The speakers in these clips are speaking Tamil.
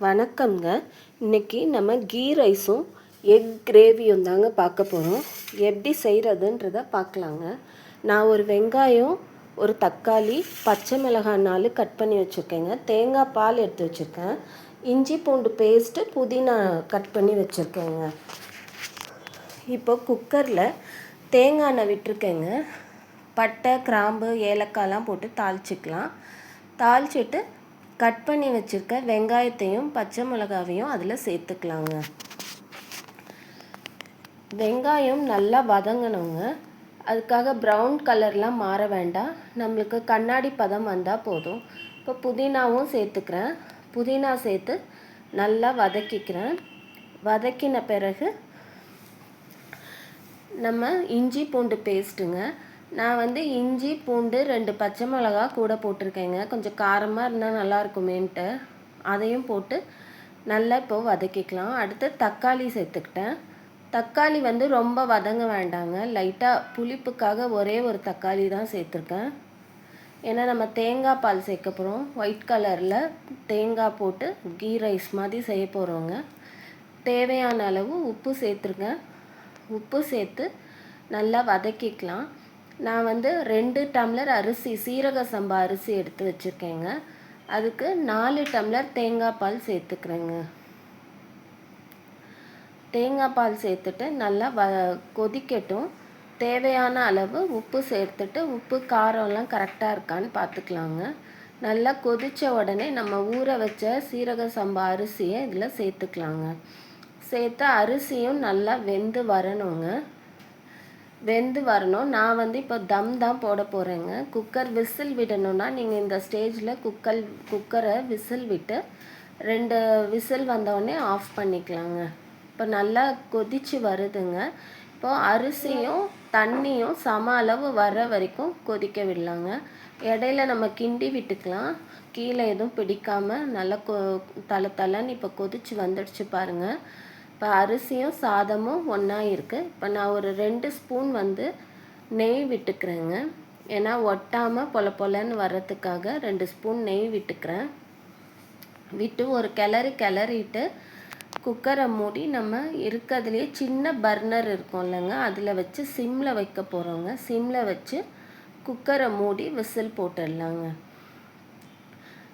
வணக்கம்ங்க. இன்றைக்கி நம்ம கீ ரைஸும் எக் கிரேவியும் தாங்க பார்க்க போகிறோம். எப்படி செய்கிறதுன்றதை பார்க்கலாங்க. நான் ஒரு வெங்காயம், ஒரு தக்காளி, பச்சை மிளகாய் 4 கட் பண்ணி வச்சுருக்கேங்க. தேங்காய் பால் எடுத்து வச்சுருக்கேன். இஞ்சி பூண்டு பேஸ்ட்டு, புதினா கட் பண்ணி வச்சுருக்கேங்க. இப்போ குக்கரில் தேங்காய் எண்ணெய் விட்டுருக்கேங்க. பட்டை, கிராம்பு, ஏலக்காய்லாம் போட்டு தாளிச்சிக்கலாம். தாளிச்சிட்டு கட் பண்ணி வச்சுருக்க வெங்காயத்தையும் பச்சை மிளகாவையும் அதில் சேர்த்துக்கலாங்க. வெங்காயம் நல்லா வதங்கணுங்க. அதுக்காக ப்ரௌன் கலர்லாம் மாற வேண்டாம், நம்மளுக்கு கண்ணாடி பதம் வந்தால் போதும். இப்போ புதினாவும் சேர்த்துக்கிறேன். புதினா சேர்த்து நல்லா வதக்கிக்கிறேன். வதக்கின பிறகு நம்ம இஞ்சி பூண்டு பேஸ்ட்டுங்க. நான் இஞ்சி பூண்டு 2 பச்சை மிளகா கூட போட்டிருக்கேங்க. கொஞ்சம் காரமாக இருந்தால் நல்லாயிருக்குமேன்ட்டு அதையும் போட்டு நல்லா இப்போது வதக்கிக்கலாம். அடுத்து தக்காளி சேர்த்துக்கிட்டேன். தக்காளி ரொம்ப வதங்க வேண்டாங்க. லைட்டாக புளிப்புக்காக ஒரே ஒரு தக்காளி தான் சேர்த்துருக்கேன். ஏன்னா நம்ம தேங்காய் பால் சேர்க்க போகிறோம். ஒயிட் கலரில் தேங்காய் போட்டு கீ ரைஸ் மாதிரி செய்ய போகிறோங்க. தேவையான அளவு உப்பு சேர்த்துருக்கேன். உப்பு சேர்த்து நல்லா வதக்கிக்கலாம். நான் 2 டம்ளர் அரிசி, சீரக சம்பா அரிசி எடுத்து வச்சுருக்கேங்க. அதுக்கு 4 டம்ளர் தேங்காய் பால் சேர்த்துக்கிறேங்க. தேங்காய் பால் சேர்த்துட்டு நல்லா கொதிக்கட்டும். தேவையான அளவு உப்பு சேர்த்துட்டு உப்பு காரம்லாம் கரெக்டாக இருக்கான்னு பார்த்துக்கலாங்க. நல்லா கொதித்த உடனே நம்ம ஊற வச்ச சீரக சம்பா அரிசியை இதில் சேர்த்துக்கலாங்க. சேர்த்து அரிசியும் நல்லா வெந்து வரணுங்க. வெந்து வரணும். நான் இப்போ தம் தான் போட போகிறேங்க. குக்கர் விசில் விடணுன்னா நீங்கள் இந்த ஸ்டேஜில் குக்கரை விசில் விட்டு 2 விசில் வந்தோடனே ஆஃப் பண்ணிக்கலாங்க. இப்போ நல்லா கொதித்து வருதுங்க. இப்போது அரிசியும் தண்ணியும் சம அளவு வர வரைக்கும் கொதிக்க விடலாங்க. இடையில நம்ம கிண்டி விட்டுக்கலாம், கீழே எதுவும் பிடிக்காமல். நல்லா தலை இப்போ கொதித்து வந்துடுச்சு பாருங்கள். இப்போ அரிசியும் சாதமும் ஒன்றா இருக்குது. இப்போ நான் ஒரு 2 ஸ்பூன் நெய் விட்டுக்கிறேங்க. ஏன்னா ஒட்டாமல் பொலன்னு வர்றதுக்காக 2 ஸ்பூன் நெய் விட்டுக்கிறேன். விட்டு ஒரு கிளறிட்டு குக்கரை மூடி நம்ம இருக்கிறதுலே சின்ன பர்னர் இருக்கும் இல்லைங்க, அதில் வச்சு சிம்மில் வைக்க போகிறோங்க. சிம்மில் வச்சு குக்கரை மூடி விசில் போட்டுடலாங்க.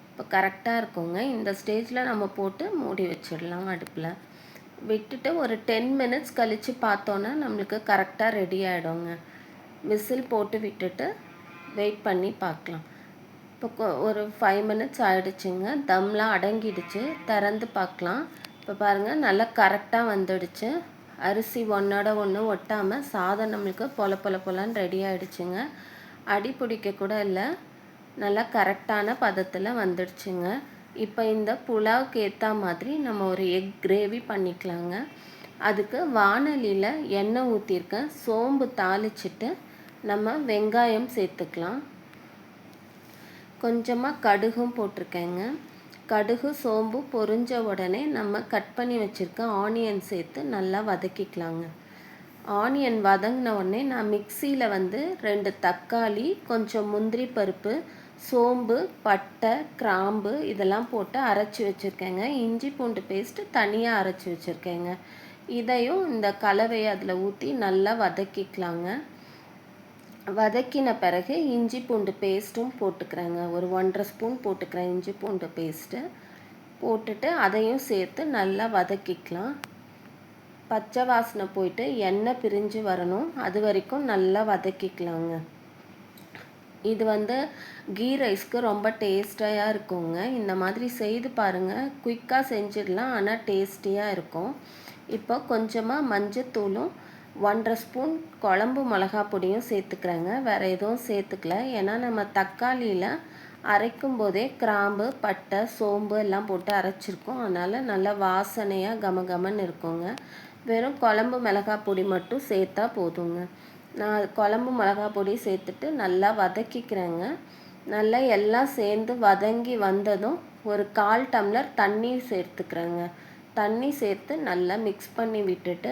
இப்போ கரெக்டாக இருக்குங்க. இந்த ஸ்டேஜில் நம்ம போட்டு மூடி வச்சிடலாம். அடுப்பில் விட்டுட்டு ஒரு 10 மினிட்ஸ் கழித்து பார்த்தோன்னா நம்மளுக்கு கரெக்டாக ரெடி ஆகிடுங்க. விசில் போட்டு விட்டுட்டு வெயிட் பண்ணி பார்க்கலாம். இப்போ ஒரு 5 மினிட்ஸ் ஆகிடுச்சுங்க. தம்லாம் அடங்கிடுச்சு. திறந்து பார்க்கலாம். இப்போ பாருங்கள், நல்லா கரெக்டாக வந்துடுச்சு. அரிசி ஒன்றோட ஒன்று ஒட்டாமல் சாதம் நம்மளுக்கு பொலன்னு ரெடி ஆகிடுச்சுங்க. அடி பிடிக்க கூட இல்லை. நல்லா கரெக்டான பதத்தில் வந்துடுச்சுங்க. இப்போ இந்த புலாவுக்கு ஏற்ற மாதிரி நம்ம ஒரு எக் கிரேவி பண்ணிக்கலாங்க. அதுக்கு வாணலியில் எண்ணெய் ஊற்றிருக்கேன். சோம்பு தாளிச்சிட்டு நம்ம வெங்காயம் சேர்த்துக்கலாம். கொஞ்சமாக கடுகும் போட்டிருக்கேங்க. கடுகு சோம்பு பொரிஞ்ச உடனே நம்ம கட் பண்ணி வச்சுருக்க ஆனியன் சேர்த்து நல்லா வதக்கிக்கலாங்க. ஆனியன் வதங்கின உடனே நான் மிக்சியில் 2 தக்காளி, கொஞ்சம் முந்திரி பருப்பு, சோம்பு, பட்டை, கிராம்பு இதெல்லாம் போட்டு அரைச்சி வச்சுருக்கேங்க. இஞ்சி பூண்டு பேஸ்ட்டு தனியாக அரைச்சி வச்சுருக்கேங்க. இதையும் இந்த கலவையை அதில் ஊற்றி நல்லா வதக்கிக்கலாங்க. வதக்கின பிறகு இஞ்சி பூண்டு பேஸ்ட்டும் போட்டுக்கிறேங்க. ஒரு 1.5 ஸ்பூன் போட்டுக்கிறேன் இஞ்சி பூண்டு பேஸ்ட்டு. போட்டுட்டு அதையும் சேர்த்து நல்லா வதக்கிக்கலாம். பச்சை வாசனை போயிட்டு எண்ணெய் பிரிஞ்சு வரணும், அது வரைக்கும் நல்லா வதக்கிக்கலாங்க. இது கீ ரைஸ்க்கு ரொம்ப டேஸ்டாக இருக்குங்க. இந்த மாதிரி செய்து பாருங்கள். குயிக்காக செஞ்சிடலாம், ஆனால் டேஸ்டியாக இருக்கும். இப்போ கொஞ்சமாக மஞ்சத்தூளும் 1.5 ஸ்பூன் குழம்பு மிளகா பொடியும் சேர்த்துக்கிறேங்க. வேறு எதுவும் சேர்த்துக்கல. ஏன்னா நம்ம தக்காளியில் அரைக்கும் போதே கிராம்பு, பட்டை, சோம்பு எல்லாம் போட்டு அரைச்சிருக்கோம். அதனால் நல்லா வாசனையாக கமகமன்னு இருக்குங்க. வெறும் குழம்பு மிளகா பொடி மட்டும் சேர்த்தா போதுங்க. நான் குழம்பு மிளகா பொடி சேர்த்துட்டு நல்லா வதக்கிக்கிறேங்க. நல்லா எல்லாம் சேர்ந்து வதங்கி வந்ததும் ஒரு 1/4 டம்ளர் தண்ணி சேர்த்துக்கிறேங்க. தண்ணி சேர்த்து நல்லா மிக்ஸ் பண்ணி விட்டுட்டு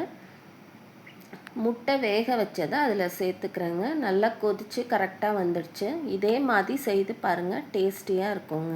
முட்டை வேக வச்சதை அதில் சேர்த்துக்கிறேங்க. நல்லா கொதித்து கரெக்டாக வந்துடுச்சு. இதே மாதிரி செய்து பாருங்கள், டேஸ்டியாக இருக்குங்க.